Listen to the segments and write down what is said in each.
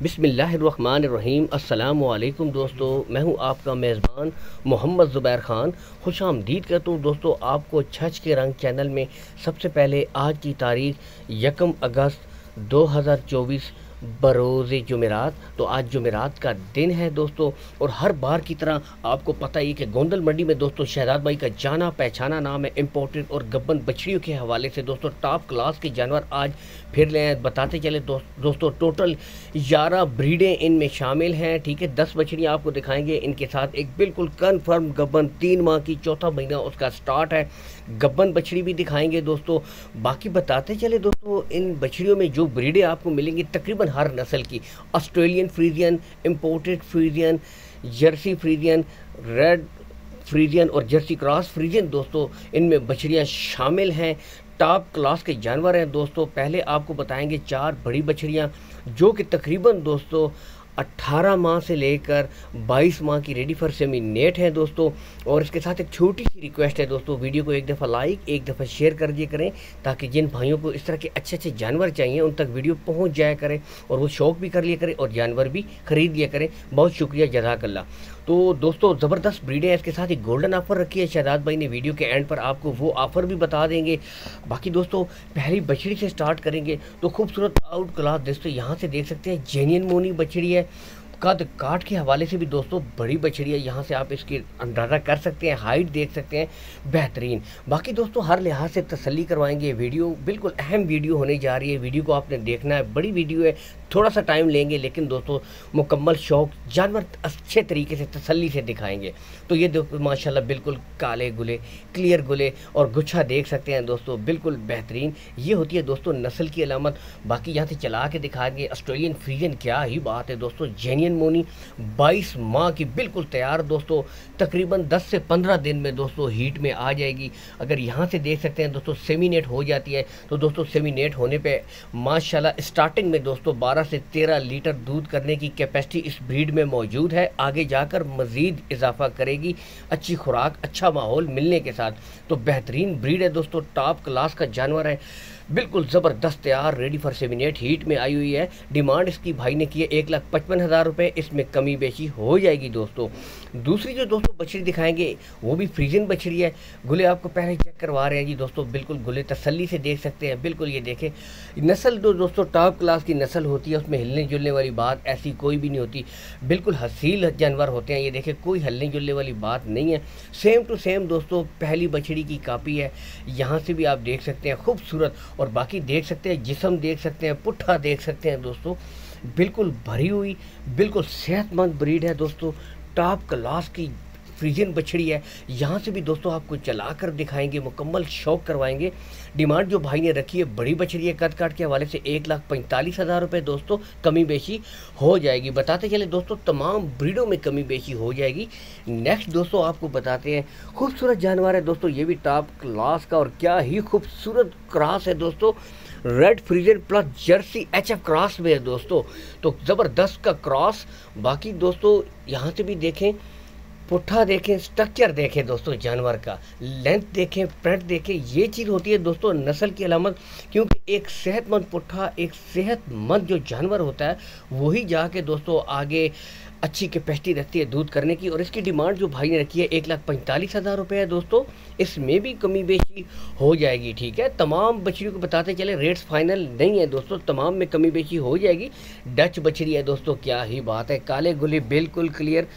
बिस्मिल्लाहिर्रहमानिर्रहीम। अस्सलामु अलैकुम दोस्तों, मैं हूं आपका मेज़बान मोहम्मद ज़ुबैर ख़ान। खुश आमदीद कहता हूं दोस्तों आपको छछ के रंग चैनल में। सबसे पहले आज की तारीख़ 1 अगस्त 2024 बरोज़ जुमेरात। तो आज जुमेरात का दिन है दोस्तों, और हर बार की तरह आपको पता ही कि गोंदल मंडी में दोस्तों शहजाद भाई का जाना पहचाना नाम है। इम्पोर्टेड और गब्बन बछड़ियों के हवाले से दोस्तों टॉप क्लास के जानवर आज फिर ले आए। बताते चले दोस्तों टोटल 11 ब्रीडें इनमें शामिल हैं। ठीक है, 10 बछड़ियाँ आपको दिखाएंगे, इनके साथ एक बिल्कुल कन्फर्म गब्बन 3 माह की, चौथा महीना उसका स्टार्ट है। गब्बन बछड़ी भी दिखाएंगे दोस्तों। बाकी बताते चले दोस्तों इन बछड़ियों में जो ब्रीडें आपको मिलेंगी तकरीबन हर नस्ल की, Australian Friesian, imported Friesian, Jersey Friesian, red Friesian और जर्सी क्रॉस फ्रीजियन दोस्तों इनमें बछड़ियाँ शामिल हैं। टॉप क्लास के जानवर हैं दोस्तों। पहले आपको बताएंगे 4 बड़ी बछड़ियाँ जो कि तकरीबन दोस्तों 18 माह से लेकर 22 माह की रेडी फॉर सेमिनेट है दोस्तों। और इसके साथ एक छोटी सी रिक्वेस्ट है दोस्तों, वीडियो को एक दफ़ा लाइक, एक दफ़ा शेयर कर दिया करें ताकि जिन भाइयों को इस तरह के अच्छे अच्छे जानवर चाहिए उन तक वीडियो पहुंच जाया करें और वो शौक़ भी कर लिया करें और जानवर भी ख़रीद लिया करें। बहुत शुक्रिया, जज़ाकल्लाह। तो दोस्तों ज़बरदस्त ब्रीडें हैं। इसके साथ एक गोल्डन ऑफ़र रखी है शहजाद भाई ने, वीडियो के एंड पर आपको वो ऑफ़र भी बता देंगे। बाकी दोस्तों पहली बछड़ी से स्टार्ट करेंगे तो खूबसूरत आउट क्लास दोस्तों यहाँ से देख सकते हैं जेन्युइन मोनी बछड़ी है। कद काट के हवाले से भी दोस्तों बड़ी बछड़ी है, यहाँ से आप इसकी अंदाज़ा कर सकते हैं। हाइट देख सकते हैं, बेहतरीन। बाकी दोस्तों हर लिहाज से तसल्ली करवाएंगे। वीडियो बिल्कुल अहम वीडियो होने जा रही है, वीडियो को आपने देखना है। बड़ी वीडियो है, थोड़ा सा टाइम लेंगे लेकिन दोस्तों मुकम्मल शौक जानवर अच्छे तरीके से तसल्ली से दिखाएंगे। तो ये देखो माशाल्लाह बिल्कुल काले गुले, क्लियर गुले और गुच्छा देख सकते हैं दोस्तों, बिल्कुल बेहतरीन। ये होती है दोस्तों नस्ल की अलामत। बाकी यहाँ से चला के दिखाएंगे ऑस्ट्रेलियन फ्रीजियन, क्या ही बात है दोस्तों। जेन्युइन मोनी 22 माह की बिल्कुल तैयार दोस्तों, तकरीबन 10 से 15 दिन में दोस्तों हीट में आ जाएगी। अगर यहाँ से देख सकते हैं दोस्तों सेमिनेट हो जाती है तो दोस्तों सेमिनेट होने पे माशाल्लाह स्टार्टिंग में दोस्तों 12 से 13 लीटर दूध करने की कैपेसिटी इस ब्रीड में मौजूद है। आगे जाकर मज़ीद इजाफा करेगी अच्छी खुराक, अच्छा माहौल मिलने के साथ। तो बेहतरीन ब्रीड है दोस्तों, टॉप क्लास का जानवर है, बिल्कुल ज़बरदस्त तैयार, रेडी फॉर सेमिनेट, हीट में आई हुई है। डिमांड इसकी भाई ने की है 1,55,000 रुपये, इसमें कमी बेशी हो जाएगी दोस्तों। दूसरी जो दोस्तों बछड़ी दिखाएंगे वो भी फ्रीजियन बछड़ी है। गुले आपको पहले चेक करवा रहे हैं जी दोस्तों, बिल्कुल गुले तसल्ली से देख सकते हैं। बिल्कुल ये देखें, नस्ल जो दोस्तों टॉप क्लास की नस्ल होती है उसमें हिलने जुलने वाली बात ऐसी कोई भी नहीं होती, बिल्कुल हसील जानवर होते हैं। ये देखें, कोई हिलने जुलने वाली बात नहीं है, सेम टू सेम दोस्तों पहली बछड़ी की कापी है। यहाँ से भी आप देख सकते हैं खूबसूरत, और बाकी देख सकते हैं जिस्म देख सकते हैं, पुट्ठा देख सकते हैं दोस्तों, बिल्कुल भरी हुई, बिल्कुल सेहतमंद ब्रीड है दोस्तों। टॉप क्लास की फ्रीजियन बछड़ी है। यहाँ से भी दोस्तों आपको चला कर दिखाएंगे, मुकम्मल शौक करवाएंगे। डिमांड जो भाई ने रखी है बड़ी बछड़ी है, कद काट के हवाले से 1,45,000 रुपये दोस्तों, कमी बेशी हो जाएगी। बताते चले दोस्तों तमाम ब्रीडों में कमी बेशी हो जाएगी। नेक्स्ट दोस्तों आपको बताते हैं खूबसूरत जानवर है दोस्तों, ये भी टॉप क्लास का, और क्या ही खूबसूरत क्रॉस है दोस्तों। Red Friesian plus Jersey HF cross में है दोस्तों, तो ज़बरदस्त का क्रॉस। बाकी दोस्तों यहाँ से भी देखें, पुट्ठा देखें, स्ट्रक्चर देखें दोस्तों, जानवर का लेंथ देखें, फ्रंट देखें। ये चीज़ होती है दोस्तों नस्ल की अलामत, क्योंकि एक सेहतमंद पुट्ठा, एक सेहतमंद जो जानवर होता है वही जाके दोस्तों आगे अच्छी कैपेसिटी रखती है दूध करने की। और इसकी डिमांड जो भाई ने रखी है 1,45,000 रुपये है दोस्तों, इसमें भी कमी बेशी हो जाएगी। ठीक है, तमाम बछड़ियों को बताते चले रेट्स फाइनल नहीं है दोस्तों, तमाम में कमी बेशी हो जाएगी। डच बछड़ी है दोस्तों, क्या ही बात है, काले गुले बिल्कुल क्लियर,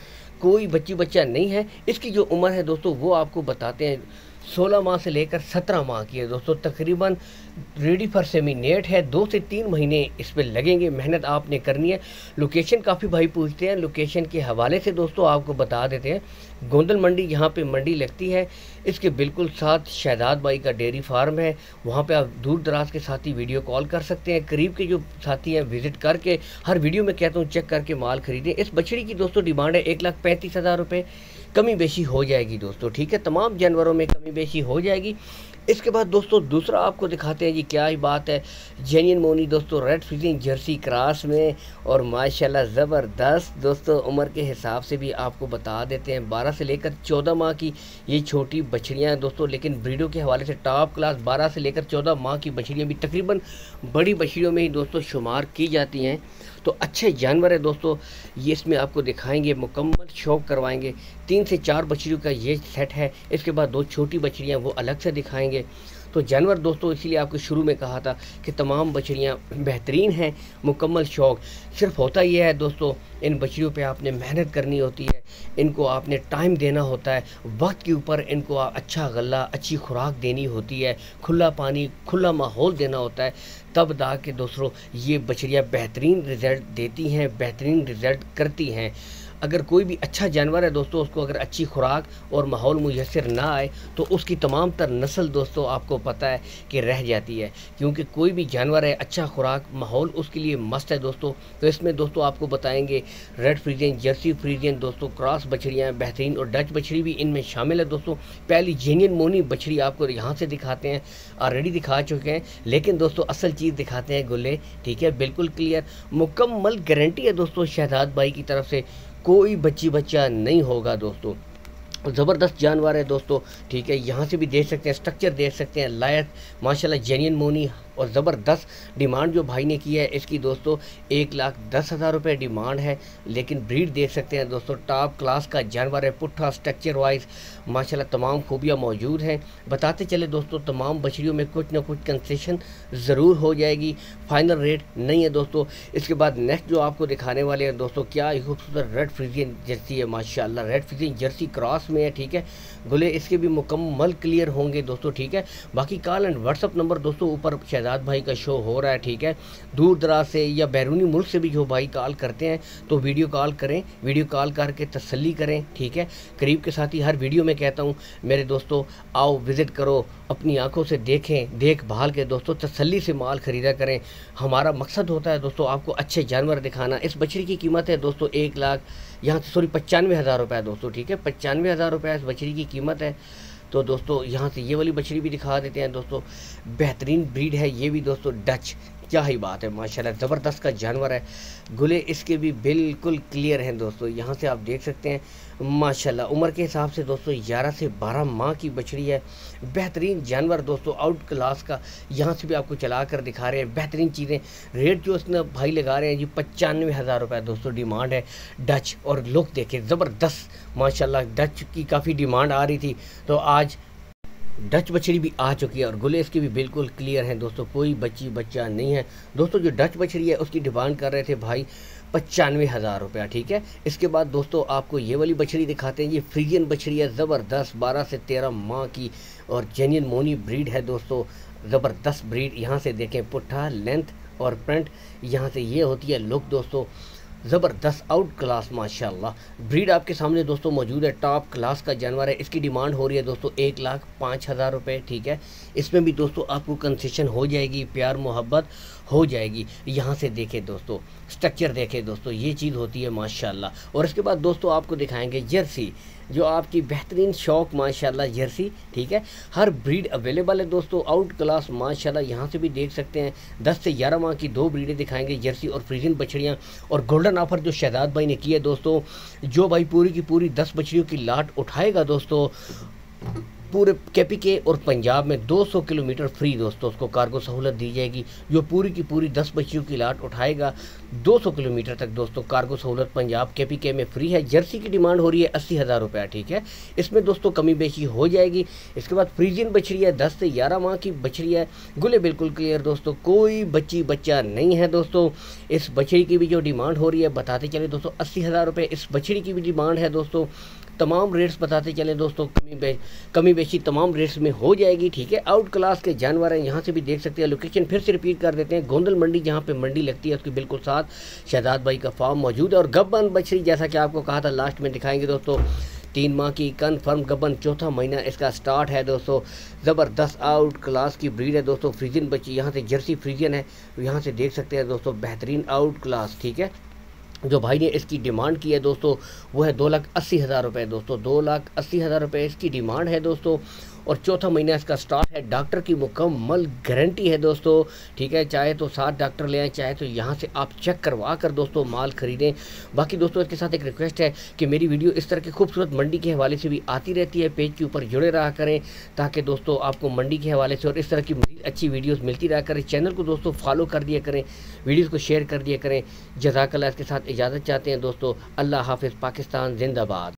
कोई बच्चा नहीं है। इसकी जो उम्र है दोस्तों वो आपको बताते हैं 16 माह से लेकर 17 माह की है दोस्तों, तकरीबन रेडी फॉर सेमिनेट है। 2 से 3 महीने इस पर लगेंगे, मेहनत आपने करनी है। लोकेशन काफ़ी भाई पूछते हैं, लोकेशन के हवाले से दोस्तों आपको बता देते हैं। गोंदल मंडी यहाँ पे मंडी लगती है, इसके बिल्कुल साथ शहजाद भाई का डेयरी फार्म है। वहाँ पे आप दूर दराज के साथी वीडियो कॉल कर सकते हैं, करीब के जो साथी हैं विज़िट करके हर वीडियो में कहता हूँ चेक करके माल खरीदें। इस बछड़ी की दोस्तों डिमांड है 1,35,000 रुपये, कमी बेशी हो जाएगी दोस्तों। ठीक है, तमाम जानवरों में कमी बेशी हो जाएगी। इसके बाद दोस्तों दूसरा आपको दिखाते हैं जी, क्या ही बात है, जेन्युइन मोनी दोस्तों, रेड फ्रीजियन जर्सी क्रॉस में, और माशाल्लाह ज़बरदस्त दोस्तों। उम्र के हिसाब से भी आपको बता देते हैं 12 से लेकर 14 माह की ये छोटी बछड़ियाँ हैं दोस्तों, लेकिन ब्रीडों के हवाले से टॉप क्लास 12 से लेकर 14 माह की बछड़ियाँ भी तकरीबन बड़ी बछड़ियों में ही दोस्तों शुमार की जाती हैं। تو اچھے جانور ہے دوستوں، یہ اس میں آپ کو دکھائیں گے، مکمل شوق کروائیں گے۔ 3 سے 4 بچڑیوں کا یہ سیٹ ہے، اس کے بعد 2 چھوٹی بچڑیاں وہ الگ سے دکھائیں گے۔ تو جانور دوستوں اسی لیے آپ کو شروع میں کہا تھا کہ تمام بچڑیاں بہترین ہیں، مکمل شوق۔ صرف ہوتا یہ ہے دوستوں، ان بچڑیوں پہ آپ نے محنت کرنی ہوتی ہے، ان کو آپ نے ٹائم دینا ہوتا ہے، وقت کے اوپر ان کو اچھا غلہ، اچھی خوراک دینی ہوتی ہے، کھلا پانی، کھلا ماحول دینا ہوتا ہے، تب دا کہ دوستوں یہ بچڑیاں بہترین رزلٹ دیتی ہیں، بہترین رزلٹ کرتی ہیں۔ اگر کوئی بھی اچھا جانور ہے دوستوں، اس کو اگر اچھی خوراک اور ماحول میسر نہ آئے تو اس کی تمام تر نسل دوستوں آپ کو پتہ ہے کہ رہ جاتی ہے، کیونکہ کوئی بھی جانور ہے اچھا خوراک ماحول اس کے لیے مست ہے دوستوں۔ تو اس میں دوستوں آپ کو بتائیں گے ریڈ فریزین، جرسی فریزین دوستوں، کراس بچڑیاں بہترین، اور ڈچ بچڑی بھی ان میں شامل ہے دوستوں۔ پہلی جینین مونی بچڑی آپ کو یہاں سے دکھاتے ہیں، آلریڈی دکھا چکے ہیں، لیکن دوستوں اصل چیز دکھاتے ہیں گلے، ٹھیک ہے، بالکل کلیئر، مکمل گارنٹی ہے دوستوں شہزاد بھائی کی طرف سے، کوئی بچی بچہ نہیں ہوگا دوستوں۔ زبردست جانور ہے دوستوں، ٹھیک ہے، یہاں سے بھی دیکھ سکتے ہیں، سٹرکچر دیکھ سکتے ہیں، لائق ماشاءاللہ جینین مونی، اور زبردست ڈیمانڈ جو بھائی نے کی ہے اس کی دوستوں 1,10,000 روپے ڈیمانڈ ہے، لیکن بریڈ دیکھ سکتے ہیں دوستوں، ٹاپ کلاس کا جانور ہے، پٹھا سٹرکچر وائز ماشاءاللہ تمام خوبیاں موجود ہیں۔ بتاتے چلے دوستوں تمام بچڑیوں میں کچھ نہ کچھ کنسیشن ضرور ہو جائے گی، فائنل ریٹ نہیں ہے دوستوں۔ اس کے بعد نیکسٹ جو آپ کو دکھانے والے ہیں دوستوں، کیا خوبصورت ریڈ فریزین جرسی ہے ماشاءاللہ، ریڈ فریزین جرسی کراس میں ہے، ٹھیک ہے، گلے اس کے بھی مکمل کلیئر ہوں گے دوستوں، ٹھیک ہے۔ باقی call and what's up number دوستوں اوپر شہزاد بھائی کا شو ہو رہا ہے، ٹھیک ہے، دور دراز سے یا بیرونی ملک سے بھی جو بھائی کال کرتے ہیں تو ویڈیو کال کریں، ویڈیو کال کر کے تسلی کریں، ٹھیک ہے۔ قریب کے ساتھ ہی ہر ویڈیو میں کہتا ہوں میرے دوستوں آؤ وزٹ کرو، اپنی آنکھوں سے دیکھیں، دیکھ بھال کے دوستوں تسلی سے مال خریدا کریں۔ ہمارا مقصد ہوتا ہے دوستوں آپ کو اچھے جانور دکھانا۔ اس بچڑی کی قیمت ہے دوستوں 95,000 روپے دوستوں، ٹھیک ہے، 95,000 روپے اس بچڑی کی قیمت ہے۔ تو دوستوں یہاں سے یہ والی بچڑی بھی دکھا دیتے ہیں دوستوں، بہترین بریڈ ہے یہ بھی دوستوں، ڈچ، کیا ہی بات ہے ماشاءاللہ، زبردست کا جانور ہے، گلے اس کے بھی بالکل کلیئر ہیں دوستوں، یہاں سے آپ دیکھ سکتے ہیں ماشاءاللہ۔ عمر کے حساب سے دوستوں 11 سے 12 ماہ کی بچڑی ہے، بہترین جانور دوستوں، آؤٹ کلاس کا، یہاں سے بھی آپ کو چلا کر دکھا رہے ہیں بہترین چیزیں۔ ریٹ جو اس نے بھائی لگا رہے ہیں جی 95,000 روپے دوستوں ڈیمانڈ ہے ڈچ، اور لک دیکھیں زبردست ماشاءاللہ، ڈچ کی کافی ڈیمانڈ آ رہی تھی تو آج ڈچ بچڑی بھی آ چکی ہے، اور گلے اس کے بھی بالکل کلیئر ہیں دوستوں، کوئی بچی بچہ نہیں ہے دوستوں۔ جو ڈچ بچڑی ہے اس کی ڈیمانڈ کر رہے تھے بھائی 95,000 روپیہ، ٹھیک ہے۔ اس کے بعد دوستوں آپ کو یہ والی بچڑی دکھاتے ہیں، یہ فریزین بچڑی ہے، زبردست 12 سے 13 ماہ کی، اور جینین مونی بریڈ ہے دوستوں، زبردست بریڈ، یہاں سے دیکھیں پٹھا، لینتھ اور پرنٹ، یہاں سے یہ ہوتی ہے لک دوستوں، زبردست آؤٹ کلاس ماشاءاللہ بریڈ آپ کے سامنے دوستوں موجود ہے، ٹاپ کلاس کا جانور ہے۔ اس کی ڈیمانڈ ہو رہی ہے دوستوں 1,05,000 روپے، ٹھیک ہے۔ اس میں بھی دوستوں آپ کو کنسیشن ہو جائے گی، پیار محبت ہو جائے گی۔ یہاں سے دیکھیں دوستوں، سٹرکچر دیکھیں دوستوں، یہ چیز ہوتی ہے ماشاءاللہ۔ اور اس کے بعد دوستوں آپ کو دکھائیں گے جرسی، جو آپ کی بہترین شوق ماشاءاللہ جرسی، ٹھیک ہے، ہر بریڈ اویلیبل ہے دوستوں، آؤٹ کلاس ماشاءاللہ، یہاں سے بھی دیکھ سکتے ہیں 10 سے 11 ماہ کی 2 بریڈیں دکھائیں گے، جرسی اور فریزین بچڑیاں۔ اور گولڈن آفر جو شہزاد بھائی نے کی ہے دوستوں، جو بھائی پوری کی پوری 10 بچڑیوں کی لاٹ اٹھائے گا دوستوں، پورے کے پی کے اور پنجاب میں 200 کلومیٹر فری دوستوں اس کو کارگو سہولت دی جائے گی۔ جو پوری کی پوری 10 بچیوں کی لاٹ اٹھائے گا 200 کلومیٹر تک دوستوں کارگو سہولت پنجاب کے پی کے میں فری ہے۔ جرسی کی ڈیمانڈ ہو رہی ہے 80,000 روپیہ، ٹھیک ہے، اس میں دوستوں کمی بیشی ہو جائے گی۔ اس کے بعد فریزین بچڑی ہے، 10 سے 11 ماہ کی بچڑی ہے، گلے بالکل کلیئر دوستوں، کوئی بچی بچہ نہیں ہے دوستوں۔ اس بچڑی کی بھی جو ڈیمانڈ ہو رہی ہے بتاتے چلے دوستوں 80,000 روپے اس بچڑی کی بھی ڈیمانڈ ہے دوستوں۔ تمام ریٹس بتاتے چلیں دوستوں، کمی بیشی تمام ریٹس میں ہو جائے گی، ٹھیک ہے۔ آؤٹ کلاس کے جانور ہیں، یہاں سے بھی دیکھ سکتے ہیں، لوکیشن پھر سے ریپیٹ کر دیتے ہیں، گوندل منڈی جہاں پہ منڈی لگتی ہے اس کے بالکل ساتھ شہزاد بھائی کا فارم موجود ہے۔ اور گبن بچڑی جیسا کہ آپ کو کہا تھا لاسٹ میں دکھائیں گے دوستوں، 3 ماہ کی کنفرم گبن، 4تھا مہینہ اس کا سٹارٹ ہے دوستوں، زبردست آؤٹ کلاس کی بریڈ ہے دوستوں، فریزین بچی، یہاں سے جرسی فریزین ہے، یہاں سے دیکھ سکتے ہیں دوستوں، بہترین آؤٹ کلاس، ٹھیک ہے۔ جو بھائی نے اس کی ڈیمانڈ کی ہے دوستوں وہ ہے 2,80,000 روپے دوستوں، 2,80,000 روپے اس کی ڈیمانڈ ہے دوستوں۔ اور چوتھا مہینہ اس کا سٹارٹ ہے۔ ڈاکٹر کی مکمل گارنٹی ہے دوستو، ٹھیک ہے، چاہے تو 7 ڈاکٹر لے آئیں، چاہے تو یہاں سے آپ چیک کروا کر دوستو مال خریدیں۔ باقی دوستو اس کے ساتھ ایک ریکویسٹ ہے کہ میری ویڈیو اس طرح کی خوبصورت منڈی کے حوالے سے بھی آتی رہتی ہے، پیج کے اوپر جڑے رہا کریں تاکہ دوستو آپ کو منڈی کے حوالے سے اور اس طرح کی مزید اچھی ویڈیوز ملتی رہا کریں۔ چینل کو دوستو فالو کر دیا کریں، ویڈیوز کو شیئر کر دیا کریں۔ جزاک اللہ، اس کے ساتھ اجازت چاہتے ہیں دوستو۔ اللہ حافظ، پاکستان زندہ باد۔